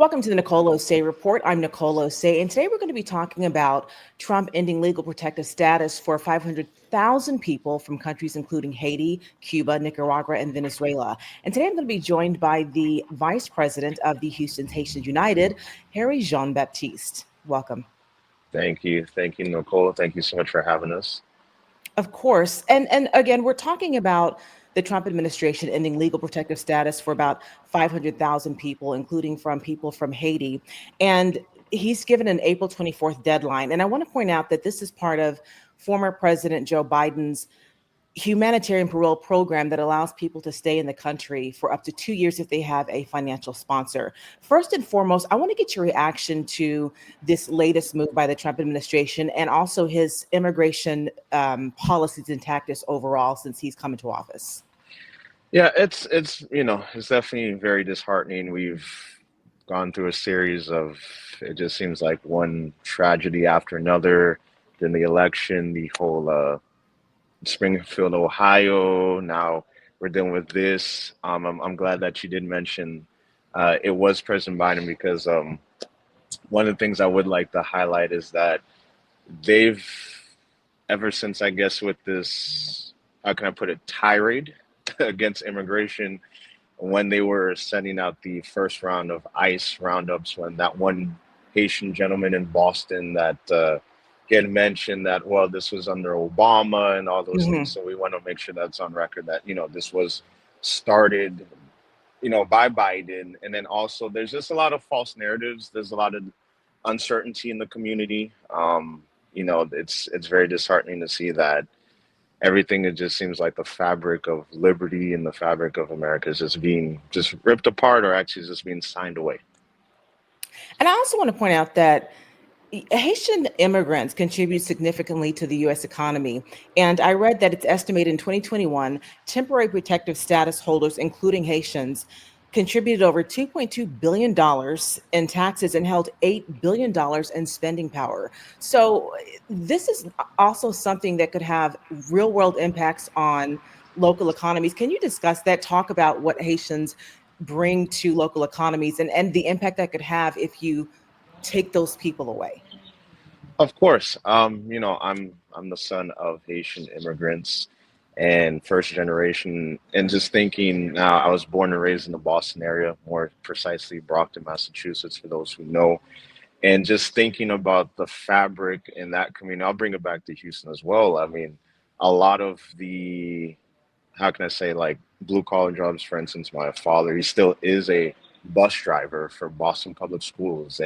Welcome to the Nicole Osei Report. I'm Nicole Osei, and today we're going to be talking about Trump ending legal protective status for 500,000 people from countries including Haiti, Cuba, Nicaragua, and Venezuela. And today I'm going to be joined by the Vice President of the Houston's Haitians United, Harry Jean-Baptiste. Welcome. Thank you. Thank you, Nicole. Thank you so much for having us. Of course. And again, we're talking about the Trump administration ending legal protective status for about 500,000 people, including from people from Haiti. And he's given an April 24th deadline. And I want to point out that this is part of former President Joe Biden's humanitarian parole program that allows people to stay in the country for up to 2 years if they have a financial sponsor. First and foremost, I want to get your reaction to this latest move by the Trump administration and also his immigration policies and tactics overall since he's come into office. Yeah, it's definitely very disheartening. We've gone through a series of, it just seems like one tragedy after another. Then the election, the whole Springfield, Ohio. Now we're dealing with this. I'm glad that you did mention it was President Biden because one of the things I would like to highlight is that they've, ever since I guess with this, how can I put it, tirade against immigration, when they were sending out the first round of ICE roundups, when that one Haitian gentleman in Boston that he had mentioned that, well, this was under Obama and all those things. Mhm. So we want to make sure that's on record that, this was started, by Biden. And then also there's just a lot of false narratives. There's a lot of uncertainty in the community. It's very disheartening to see that everything, it just seems like the fabric of liberty and the fabric of America is just being just ripped apart or actually just being signed away. And I also want to point out that Haitian immigrants contribute significantly to the U.S. economy. And I read that it's estimated in 2021, temporary protective status holders, including Haitians, contributed over $2.2 billion in taxes and held $8 billion in spending power. So this is also something that could have real world impacts on local economies. Can you discuss that? Talk about what Haitians bring to local economies and the impact that could have if you take those people away. Of course, I'm the son of Haitian immigrants and first generation, and just thinking now, I was born and raised in the Boston area, more precisely Brockton, Massachusetts, for those who know. And just thinking about the fabric in that community, I'll bring it back to Houston as well. I mean, a lot of the, how can I say, like blue collar jobs, for instance, my father, he still is a bus driver for Boston Public Schools,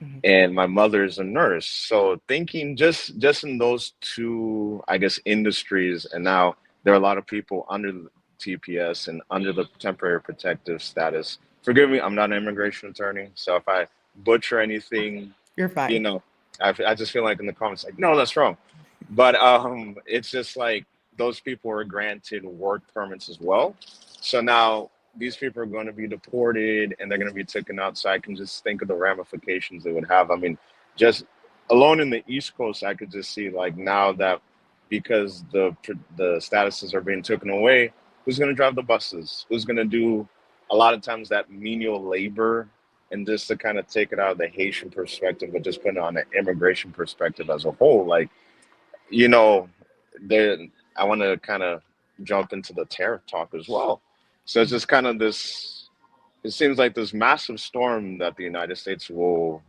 Mhm. and my mother is a nurse. So thinking just in those two, I guess, industries, and now there are a lot of people under the TPS and under the temporary protective status. Forgive me, I'm not an immigration attorney, so if I butcher anything, You're you fine. know, I just feel like in the comments, like, no, that's wrong. But it's just like those people are granted work permits as well. So now these people are going to be deported and they're going to be taken out. So I can just think of the ramifications they would have. I mean, just alone in the East Coast, I could just see like now that because the statuses are being taken away, who's going to drive the buses? Who's going to do a lot of times that menial labor? And just to kind of take it out of the Haitian perspective, but just put it on an immigration perspective as a whole, like, you know, there, I want to kind of jump into the tariff talk as well. So it's just kind of this, it seems like this massive storm that the United States will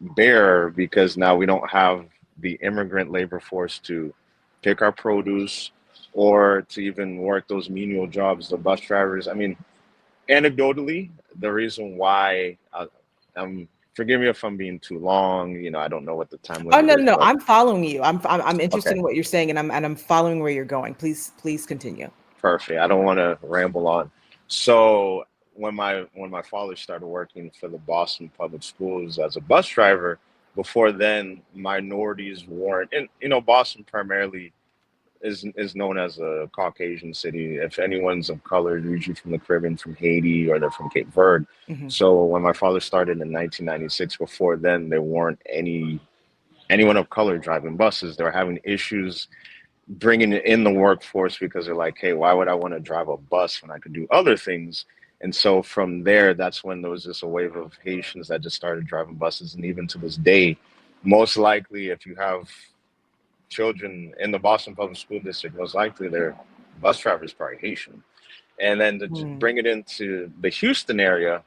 bear because now we don't have the immigrant labor force to pick our produce or to even work those menial jobs, the bus drivers. I mean, anecdotally, the reason why forgive me if I'm being too long. I don't know what the time Oh limit no, is, no, no. but I'm following you. I'm interested okay, in what you're saying, and I'm following where you're going. Please continue. perfect. I don't want to ramble on. So when my father started working for the Boston Public Schools as a bus driver, before then minorities weren't, and Boston primarily is known as a Caucasian city. If anyone's of color, usually from the Caribbean, from Haiti, or they're from Cape Verde. Hmm. So when my father started in 1996, before then there weren't anyone of color driving buses. They were having issues bringing it in the workforce because they're like, hey, why would I want to drive a bus when I could do other things? And so from there, that's when there was just a wave of Haitians that just started driving buses. And even to this day, most likely, if you have children in the Boston Public School District, most likely their bus driver is probably Haitian. And then to Mm, bring it into the Houston area,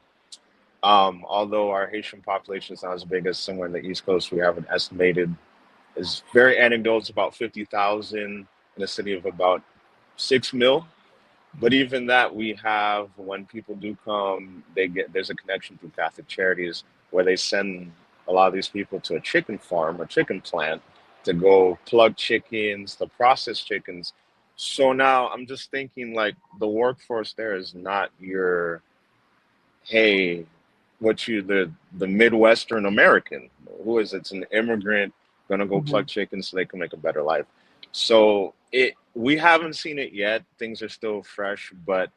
although our Haitian population is not as big as somewhere in the East Coast, we have an estimated, is very anecdotal, it's about 50,000 in a city of about 6 mil. But even that, we have, when people do come, there's a connection through Catholic Charities where they send a lot of these people to a chicken farm, a chicken plant, to go plug chickens, to process chickens. So now I'm just thinking like the workforce there is not your, hey, what you the Midwestern American. Who is it? It's an immigrant gonna go mhm. plug chickens so they can make a better life. So it we haven't seen it yet. Things are still fresh, but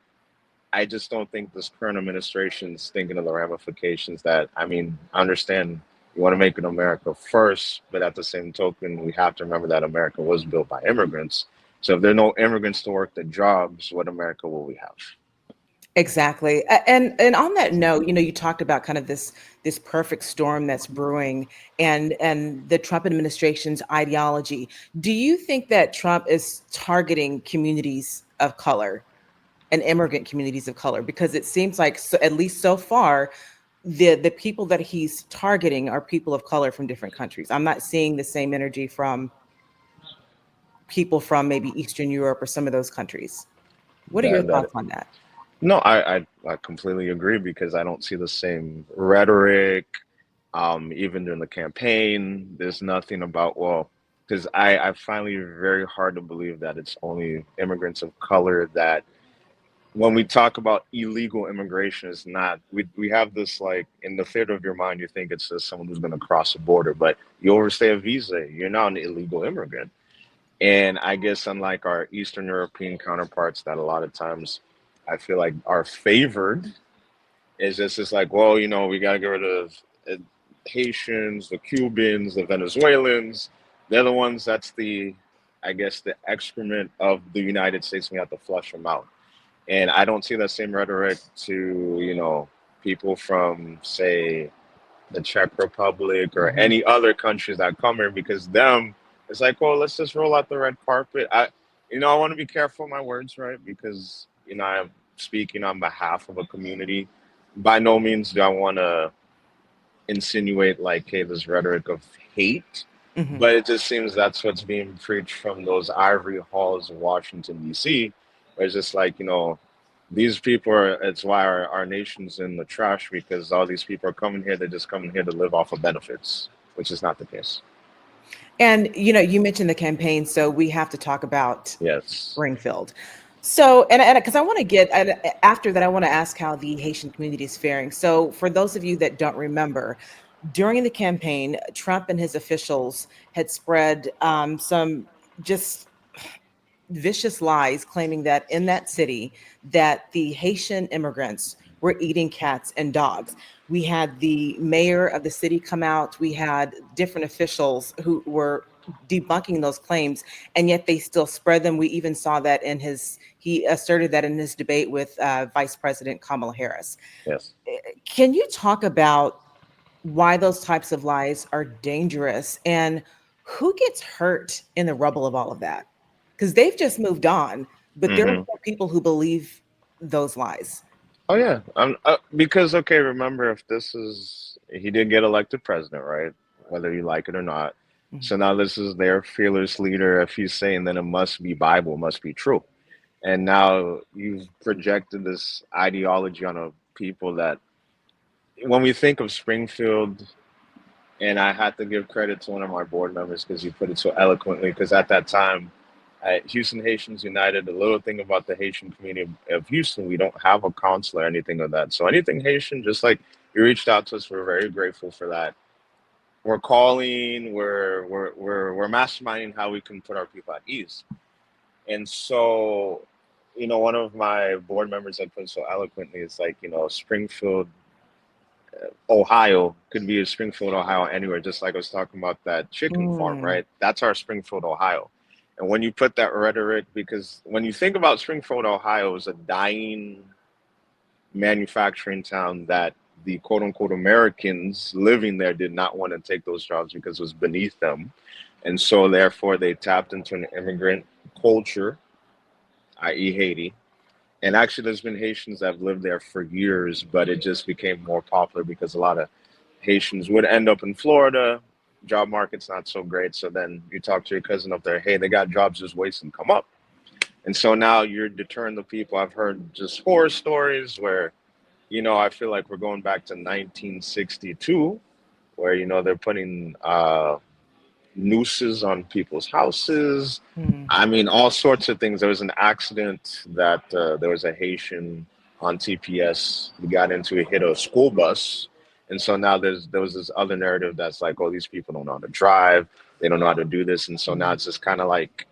I just don't think this current administration is thinking of the ramifications that, I mean, I understand you want to make it America first, but at the same token, we have to remember that America was built by immigrants. So if there are no immigrants to work the jobs, what America will we have? Exactly. And on that note, you talked about kind of this perfect storm that's brewing and the Trump administration's ideology. Do you think that Trump is targeting communities of color and immigrant communities of color? Because it seems like, so, at least so far, the people that he's targeting are people of color from different countries. I'm not seeing the same energy from people from maybe Eastern Europe or some of those countries. What are your That thoughts on that? No, I completely agree because I don't see the same rhetoric. Even during the campaign, there's nothing about, well, because I find it very hard to believe that it's only immigrants of color that when we talk about illegal immigration, it's not. We have this like in the theater of your mind, you think it's just someone who's going to cross the border, but you overstay a visa, you're not an illegal immigrant. And I guess unlike our Eastern European counterparts, that a lot of times I feel like are favored, is just like, well, we got to get rid of Haitians, the Cubans, the Venezuelans. They're the ones that's I guess, the excrement of the United States. We have to flush them out. And I don't see that same rhetoric to, people from, say, the Czech Republic or Mhm. any other countries that come here because them, it's like, oh, let's just roll out the red carpet. I want to be careful of my words, right? Because, I'm speaking on behalf of a community. By no means do I want to insinuate like, hey, this rhetoric of hate, Mhm. but it just seems that's what's being preached from those ivory halls of Washington, D.C., where it's just like, these people are, it's why our nation's in the trash because all these people are coming here, they're just coming here to live off of benefits, which is not the case. And you mentioned the campaign, so we have to talk about Yes. Springfield. So, and because I want to get, and after that, I want to ask how the Haitian community is faring. So, for those of you that don't remember, during the campaign, Trump and his officials had spread some just vicious lies claiming that in that city that the Haitian immigrants were eating cats and dogs. We had the mayor of the city come out. We had different officials who were debunking those claims, and yet they still spread them. We even saw that he asserted that in his debate with Vice President Kamala Harris. Yes. Can you talk about why those types of lies are dangerous and who gets hurt in the rubble of all of that? Because they've just moved on, but there are Hmm. still people who believe those lies. Oh yeah, because okay, remember if this is he did get elected president, right? Whether you like it or not. Mhm. So now this is their fearless leader. If he's saying then it must be Bible, must be true. And now you've projected this ideology on a people that when we think of Springfield, and I had to give credit to one of my board members because he put it so eloquently. Because at that time, at Houston Haitians United, the little thing about the Haitian community of Houston, we don't have a council or anything of that. So anything Haitian, just like you reached out to us, we're very grateful for that. We're calling, we're masterminding how we can put our people at ease. And so, one of my board members had put it so eloquently, it's like, Springfield, Ohio could be a Springfield, Ohio, anywhere. Just like I was talking about that chicken farm, Mm, right? That's our Springfield, Ohio. And when you put that rhetoric, because when you think about Springfield, Ohio, is a dying manufacturing town that the quote unquote Americans living there did not want to take those jobs because it was beneath them. And so therefore they tapped into an immigrant culture, i.e. Haiti. And actually there's been Haitians that have lived there for years, but it just became more popular because a lot of Haitians would end up in Florida. Job market's not so great. So then you talk to your cousin up there, hey, they got jobs just waiting, come up. And so now you're deterring the people. I've heard just horror stories where, I feel like we're going back to 1962, where, they're putting nooses on people's houses. Mm. I mean, all sorts of things. There was an accident that there was a Haitian on TPS. He got into it, hit a school bus. And so now there was this other narrative that's like, oh, these people don't know how to drive. They don't know how to do this. And so now it's just kind of like,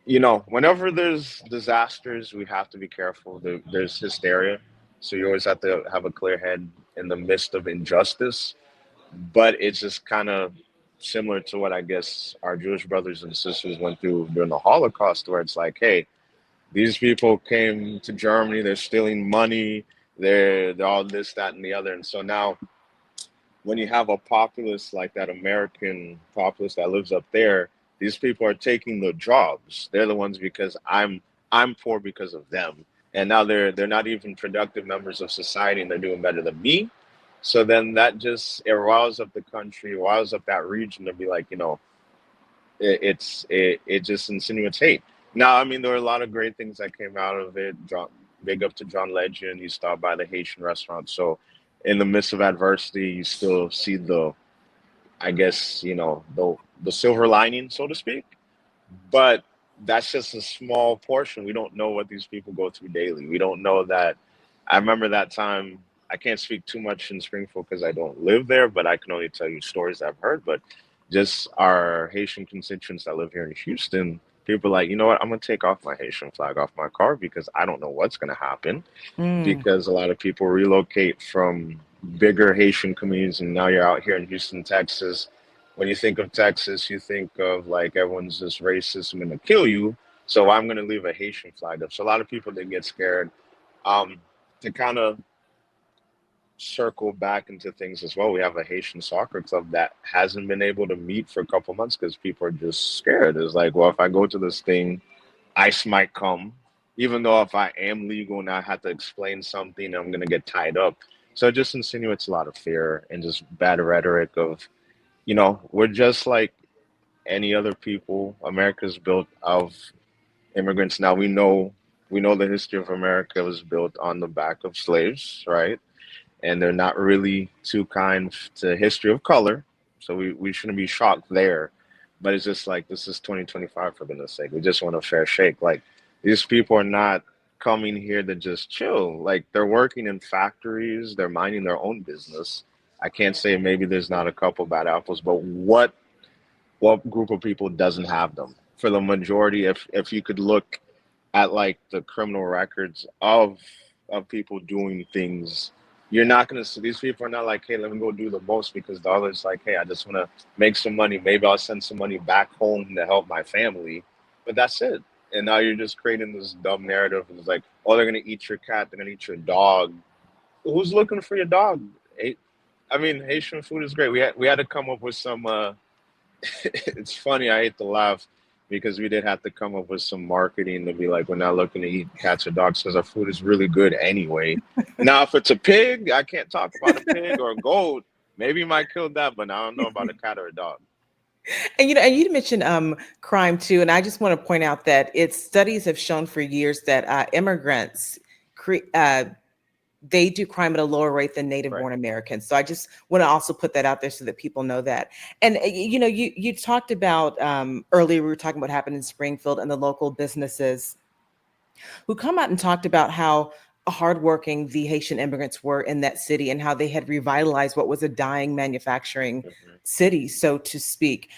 whenever there's disasters, we have to be careful. There's hysteria. So you always have to have a clear head in the midst of injustice. But it's just kind of similar to what I guess our Jewish brothers and sisters went through during the Holocaust, where it's like, hey, these people came to Germany, they're stealing money, they're all this, that, and the other. And so now when you have a populace like that American populace that lives up there, these people are taking the jobs. They're the ones because I'm poor because of them. And now they're not even productive members of society and they're doing better than me. So then that just it riles up the country, riles up that region to be like, it just insinuates hate. Now, I mean, there were a lot of great things that came out of it. Big up to John Legend. He stopped by the Haitian restaurant. So in the midst of adversity, you still see I guess, the silver lining, so to speak. But that's just a small portion. We don't know what these people go through daily. We don't know that. I remember that time. I can't speak too much in Springfield because I don't live there, but I can only tell you stories I've heard. But just our Haitian constituents that live here in Houston, people are like, you know what, I'm gonna take off my Haitian flag off my car because I don't know what's gonna happen. Mm. Because a lot of people relocate from bigger Haitian communities, and now you're out here in Houston, Texas. When you think of Texas, you think of like everyone's just racist and gonna kill you. So I'm gonna leave a Haitian flag up. So a lot of people they get scared. Um, to kind of circle back into things as well, we have a Haitian soccer club that hasn't been able to meet for a couple months because people are just scared. It's like, well, if I go to this thing, ICE might come, even though if I am legal and I have to explain something, I'm gonna get tied up. So it just insinuates a lot of fear and just bad rhetoric of, we're just like any other people. America's built of immigrants. Now we know the history of America was built on the back of slaves, right? And they're not really too kind to history of color. So we shouldn't be shocked there. But it's just like this is 2025 for goodness sake. We just want a fair shake. Like these people are not coming here to just chill. Like they're working in factories, they're minding their own business. I can't say maybe there's not a couple bad apples, but what group of people doesn't have them? For the majority, if you could look at like the criminal records of people doing things, you're not gonna see these people are not like, hey, let me go do the most because the other's like, hey, I just wanna make some money. Maybe I'll send some money back home to help my family. But that's it. And now you're just creating this dumb narrative. It's like, oh, they're gonna eat your cat, they're gonna eat your dog. Who's looking for your dog? I mean, Haitian food is great. We had to come up with some it's funny. I hate to laugh because we did have to come up with some marketing to be like, we're not looking to eat cats or dogs because our food is really good anyway. Now, if it's a pig, I can't talk about a pig or a goat. Maybe you might kill that, but I don't know about a cat or a dog. And and you mentioned crime too, and I just want to point out that its studies have shown for years that immigrants they do crime at a lower rate than native Right. born Americans. So I just want to also put that out there so that people know that. And you talked about earlier we were talking about what happened in Springfield and the local businesses who come out and talked about how hardworking the Haitian immigrants were in that city and how they had revitalized what was a dying manufacturing Mhm. city, so to speak.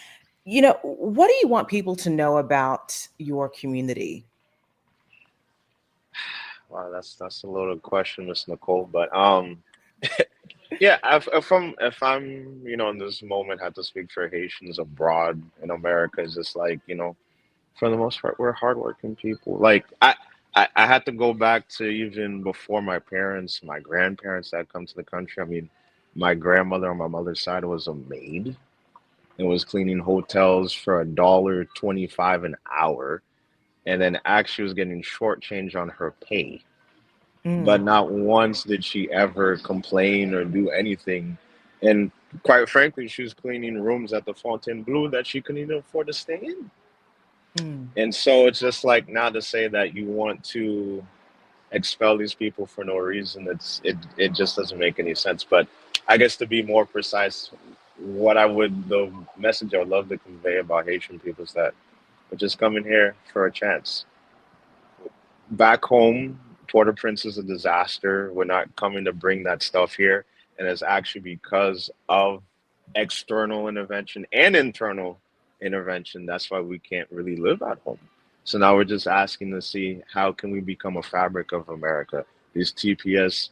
What do you want people to know about your community? Wow, that's a loaded question, Miss Nicole. But yeah, if I'm in this moment had to speak for Haitians abroad in America, it's just like for the most part we're hardworking people. Like I had to go back to even before my parents, my grandparents that come to the country. I mean, my grandmother on my mother's side was a maid and was cleaning hotels for $1.25 an hour, and then actually was getting shortchanged on her pay. But Mm, not once did she ever complain or do anything. And quite frankly, she was cleaning rooms at the Fontainebleau that she couldn't even afford to stay in. mm. And so it's just like now to say that you want to expel these people for no reason, it just doesn't make any sense. But I guess to be more precise, the message I would love to convey about Haitian people is that we're just coming here for a chance. Back home, Port-au-Prince is a disaster. We're not coming to bring that stuff here. And it's actually because of external intervention and internal intervention. That's why we can't really live at home. So now we're just asking to see how can we become a fabric of America. These TPS,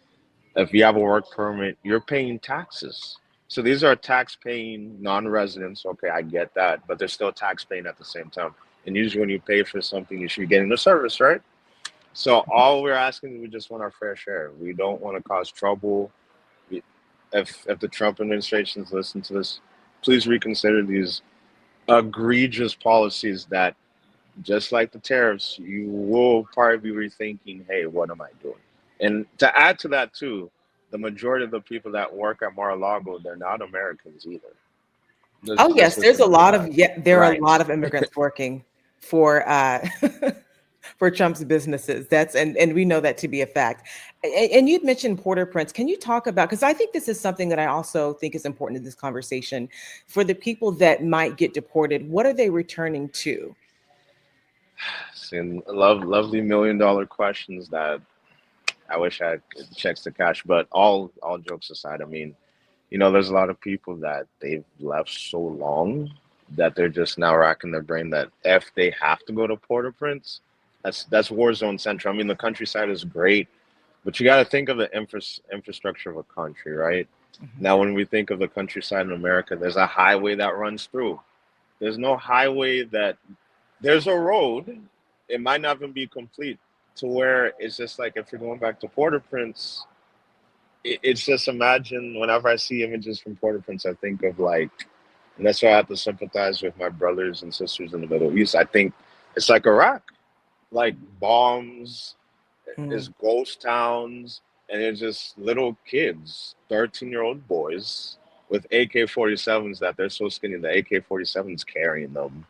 if you have a work permit, you're paying taxes. So these are tax paying non-residents. Okay, I get that, but they're still tax paying at the same time. And usually when you pay for something, you should be getting the service, right? So all we're asking is we just want our fair share. We don't want to cause trouble. If the Trump administration's listen to this, please reconsider these egregious policies that, just like the tariffs, you will probably be rethinking, hey, what am I doing? And to add to that too, the majority of the people that work at Mar-a-Lago, they're not Americans either. Oh Just yes, there's a listen to lot of that. yeah, there are a Right. lot of immigrants working for for Trump's businesses. That's and we know that to be a fact. And you'd mentioned Port-au-Prince. Can you talk about, because I think this is something that I also think is important in this conversation, for the people that might get deported, what are they returning to? And lovely $1 million questions that I wish I had checks to cash. But all jokes aside, I mean, there's a lot of people that they've left so long that they're just now racking their brain that if they have to go to Port-au-Prince, that's war zone central. I mean, the countryside is great, but you got to think of the infrastructure of a country, right? Mhm. Now, when we think of the countryside in America, there's a highway that runs through. There's no highway that there's a road. It might not even be complete to where it's just like if you're going back to Port-au-Prince, it's just imagine whenever I see images from Port-au-Prince, I think of like, and that's why I have to sympathize with my brothers and sisters in the Middle East. I think it's like Iraq, like bombs, it's Mm. ghost towns, and it's just little kids, 13-year-old boys with AK-47s that they're so skinny the AK-47's carrying them,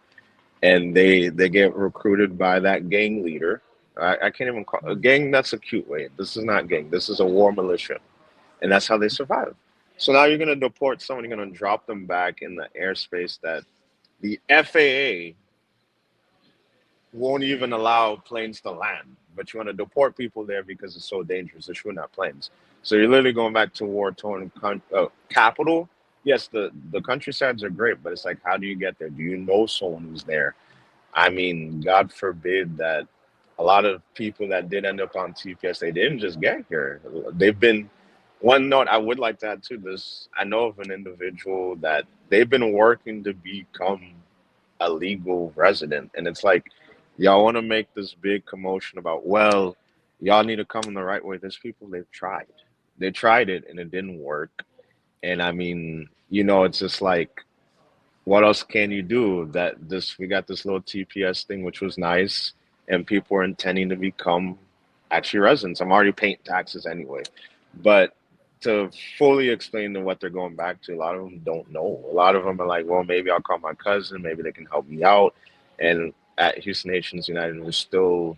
and they get recruited by that gang leader. I can't even call a gang. That's a cute way. This is not gang. This is a war militia, and that's how they survive. So now you're going to deport someone, you're going to drop them back in the airspace that the FAA won't even allow planes to land, but you want to deport people there because it's so dangerous. They're shooting at planes. So you're literally going back to war-torn capital. Yes, the countrysides are great, but it's like, how do you get there? Do you know someone who's there? I mean, God forbid that a lot of people that did end up on TPS, they didn't just get here. They've been, one note I would like to add to this, I know of an individual that they've been working to become a legal resident. And it's like, y'all want to make this big commotion about, well, y'all need to come in the right way. There's people they've tried. They tried it and it didn't work. And I mean, it's just like, what else can you do? That this we got this little TPS thing, which was nice, and people are intending to become actually residents. I'm already paying taxes anyway, but to fully explain to what they're going back to, a lot of them don't know. A lot of them are like, well, maybe I'll call my cousin, maybe they can help me out. And at Houston Haitians United, we're still,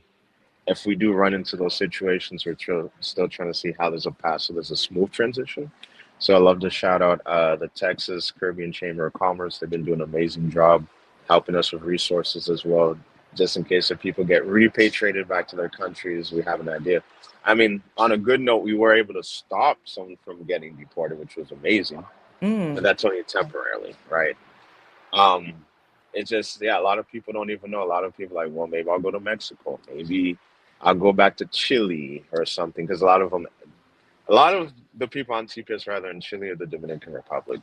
if we do run into those situations, we're still trying to see how there's a path so there's a smooth transition. So I love to shout out the Texas Caribbean Chamber of Commerce. They've been doing an amazing job helping us with resources as well, just in case if people get repatriated back to their countries, we have an idea. I mean, on a good note, we were able to stop someone from getting deported, which was amazing, but Mm. that's only temporarily, right? Um, it's just, yeah, a lot of people don't even know. A lot of people are like, well, maybe I'll go to Mexico. Maybe I'll go back to Chile or something. Because a lot of the people on TPS rather in Chile or the Dominican Republic.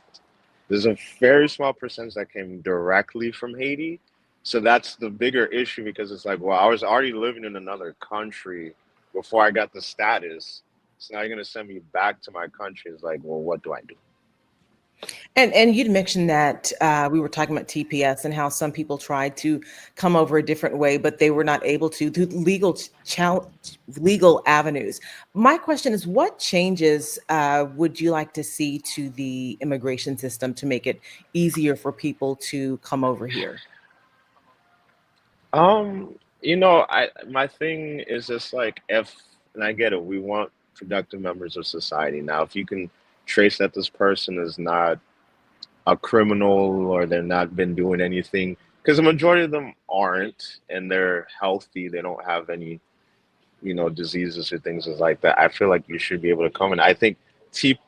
There's a very small percentage that came directly from Haiti, So that's the bigger issue because it's like, well, I was already living in another country before I got the status. So now you're gonna send me back to my country. It's like, well, what do I do? And you'd mentioned that we were talking about TPS and how some people tried to come over a different way, but they were not able to through legal avenues. My question is, what changes would you like to see to the immigration system to make it easier for people to come over here? I my thing is just like if, and I get it, we want productive members of society. Now, if you can trace that this person is not a criminal or they're not been doing anything, because the majority of them aren't, and they're healthy, they don't have any, diseases or things like that. I feel like you should be able to come. And I think T,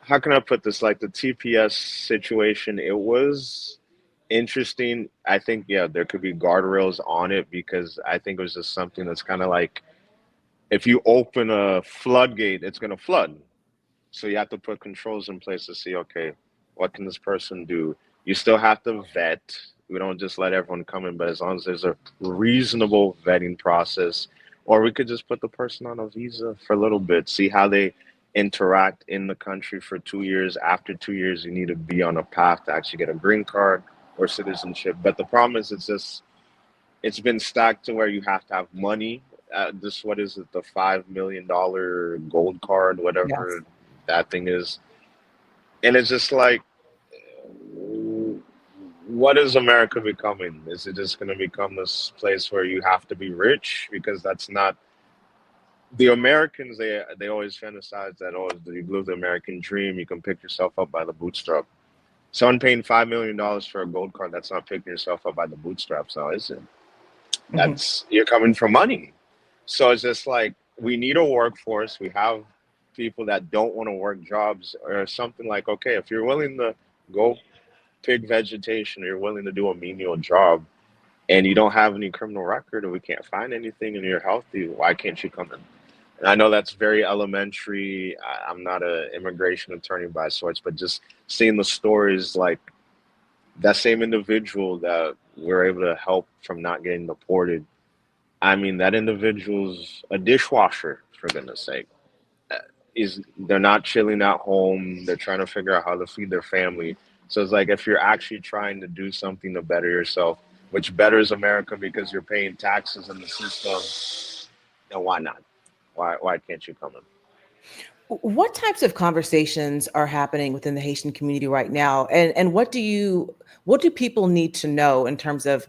how can I put this? Like the TPS situation, it was interesting. I think, yeah, there could be guardrails on it because I think it was just something that's kind of like if you open a floodgate, it's going to flood. So you have to put controls in place to see, okay, what can this person do? You still have to vet. We don't just let everyone come in, but as long as there's a reasonable vetting process, or we could just put the person on a visa for a little bit, see how they interact in the country for 2 years. After 2 years, you need to be on a path to actually get a green card or citizenship. But the problem is, it's been stacked to where you have to have money. This what is it? The $5 million gold card, Yes. whatever that thing is, and it's just like, what is America becoming? Is it just going to become this place where you have to be rich? Because that's not the Americans. They always fantasize that, oh, you live the American dream. You can pick yourself up by the bootstrap. Someone paying $5 million for a gold card, that's not picking yourself up by the bootstraps, now, is it? Mhm. That's you're coming for money. So it's just like we need a workforce. We have people that don't want to work jobs or something like, okay, if you're willing to go pick vegetation, or you're willing to do a menial job and you don't have any criminal record or we can't find anything and you're healthy, why can't you come in? And I know that's very elementary. I'm not an immigration attorney by sorts, but just seeing the stories like that same individual that we're able to help from not getting deported. I mean, that individual's a dishwasher, for goodness sake. Uh, Is they're not chilling at home. They're trying to figure out how to feed their family. So it's like if you're actually trying to do something to better yourself, which betters America because you're paying taxes in the system, then why not? Why can't you come in? What types of conversations are happening within the Haitian community right now, and what do people need to know in terms of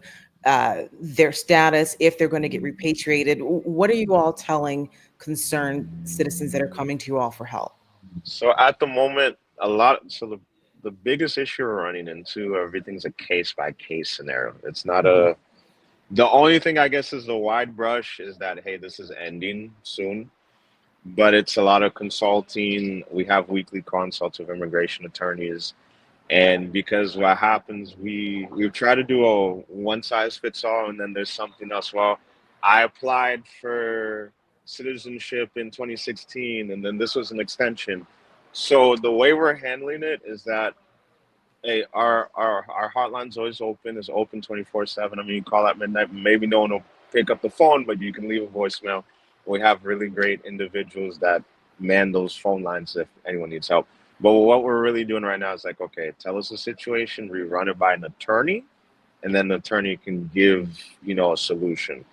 their status if they're going to get repatriated? What are you all telling concerned citizens that are coming to you all for help? So at the moment, the biggest issue we're running into, everything's a case by case scenario. It's not Mhm. a The only thing I guess is the wide brush is that, hey, this is ending soon, but it's a lot of consulting. We have weekly consults with immigration attorneys, and because what happens, we've tried to do a one size fits all, and then there's something else. Well, I applied for citizenship in 2016, and then this was an extension. So the way we're handling it is that, hey, our hotline's always open. It's open 24/7. I mean, you call at midnight, maybe no one will pick up the phone, but you can leave a voicemail. We have really great individuals that man those phone lines if anyone needs help. But what we're really doing right now is like, okay, tell us the situation, we run it by an attorney, and then the attorney can give, a solution.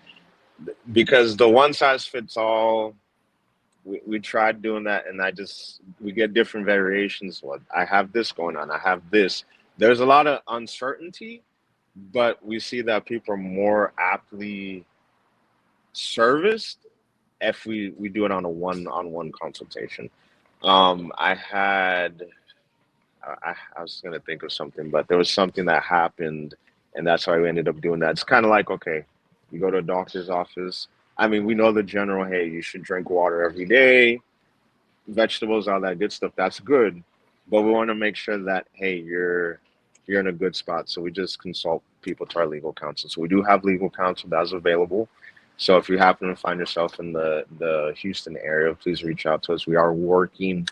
Because the one size fits all, we tried doing that, and we get different variations. What I have this going on, I have this. There's a lot of uncertainty, but we see that people are more aptly serviced if we do it on a one-on-one consultation. I had I was gonna think of something, but there was something that happened, and that's why we ended up doing that. It's kind of like, okay, you go to a doctor's office. I mean, we know the general, hey, you should drink water every day, vegetables, all that good stuff. That's good, but we want to make sure that, hey, you're in a good spot. So we just consult people to our legal counsel. So we do have legal counsel that's available. So if you happen to find yourself in the Houston area, please reach out to us. We are working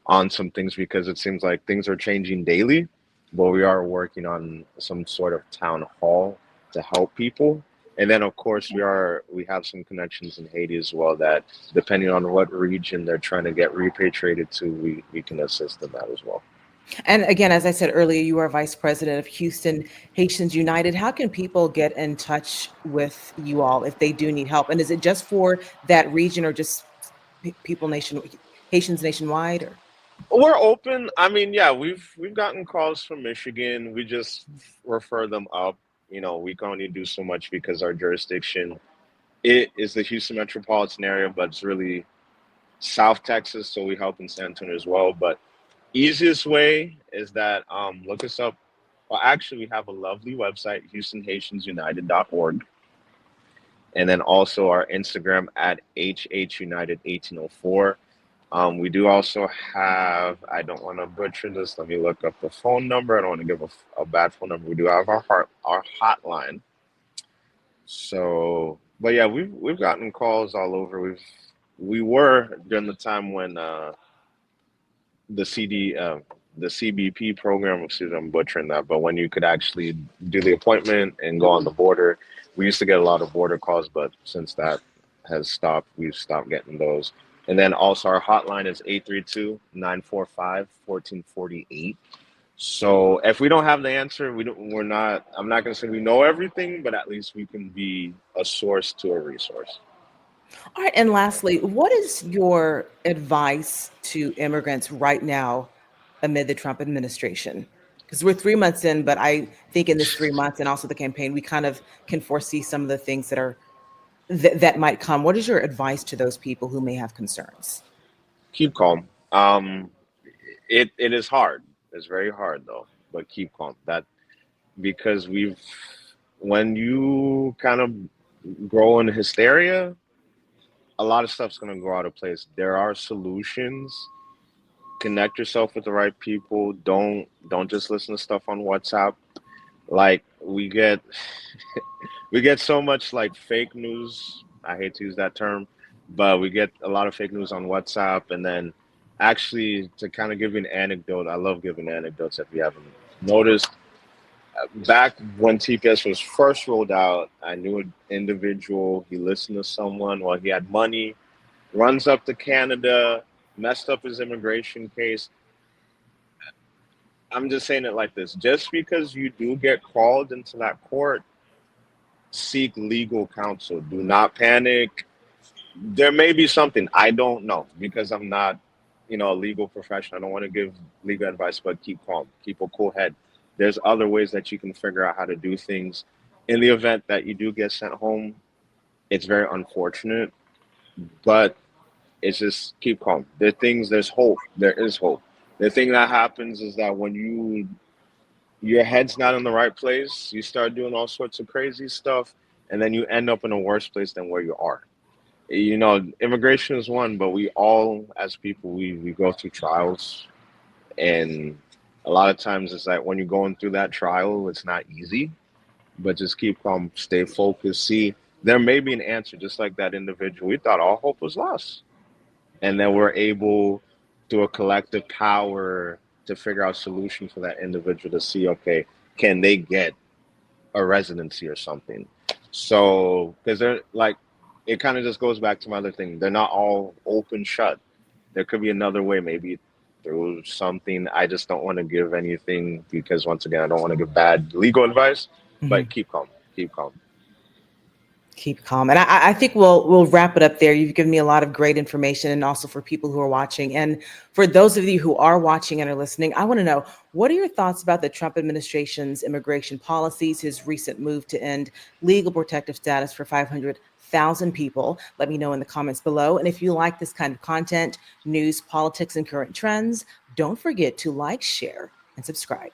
on some things because it seems like things are changing daily. but we are working on some sort of town hall to help people. And then, of course, we have some connections in Haiti as well that, depending on what region they're trying to get repatriated to, we can assist in that as well. And again, as I said earlier, you are vice president of Houston Haitians United. How can people get in touch with you all if they do need help? And is it just for that region, or just people Haitians nationwide? Or We're open. I mean, yeah, we've gotten calls from Michigan. We just refer them up. We can only do so much because our jurisdiction, it is the Houston metropolitan area, but it's really South Texas, so we help in San Antonio as well. But easiest way is that look us up. Well, actually, we have a lovely website, HoustonHaitiansUnited.org, and then also our Instagram at HHUnited1804. We do also have, I don't want to butcher this. Let me look up the phone number. I don't want to give a bad phone number. We do have our hotline. So, but yeah, we've gotten calls all over. We were during the time when the CD the CBP program, excuse me, I'm butchering that, but when you could actually do the appointment and go on the border, we used to get a lot of border calls, but since that has stopped, we've stopped getting those. And then also our hotline is 832-945-1448. So if we don't have the answer, we're not, I'm not going to say we know everything, but at least we can be a source to a resource. all right, and lastly, what is your advice to immigrants right now amid the Trump administration? Because we're 3 months in, but I think in this 3 months and also the campaign, we kind of can foresee some of the things that might come. What is your advice to those people who may have concerns? Keep calm. It is hard. It's very hard though, but keep calm. That because when you kind of grow in hysteria, a lot of stuff's gonna go out of place. There are solutions. Connect yourself with the right people. Don't just listen to stuff on WhatsApp. Like we get so much like fake news. I hate to use that term, but we get a lot of fake news on WhatsApp. And then, actually, to kind of give you an anecdote, I love giving anecdotes if you haven't noticed. Back when TPS was first rolled out, I knew an individual. He listened to someone while he had money, runs up to Canada, messed up his immigration case. I'm just saying it like this: just because you do get called into that court, seek legal counsel. Do not panic. There may be something I don't know because I'm not, a legal professional. I don't want to give legal advice, but keep calm, keep a cool head. There's other ways that you can figure out how to do things. In the event that you do get sent home, it's very unfortunate, but it's just keep calm. There are things. There's hope. There is hope. The thing that happens is that when your head's not in the right place, you start doing all sorts of crazy stuff, and then you end up in a worse place than where you are. Immigration is one, but we all, as people, we go through trials, and a lot of times it's like when you're going through that trial, it's not easy, but just keep calm, stay focused. See, there may be an answer, just like that individual. We thought all hope was lost, and then we're able, through a collective power, to figure out a solution for that individual to see, okay, can they get a residency or something? So, because they're like, it kind of just goes back to my other thing. They're not all open shut. There could be another way, maybe through something. I just don't want to give anything because, once again, I don't want to give bad legal advice. But Mhm. keep calm, keep calm. Keep calm. And I think we'll wrap it up there. You've given me a lot of great information, and also for people who are watching. And for those of you who are watching and are listening, I want to know, what are your thoughts about the Trump administration's immigration policies, his recent move to end legal protective status for 500,000 people? Let me know in the comments below. And if you like this kind of content, news, politics, and current trends, don't forget to like, share, and subscribe.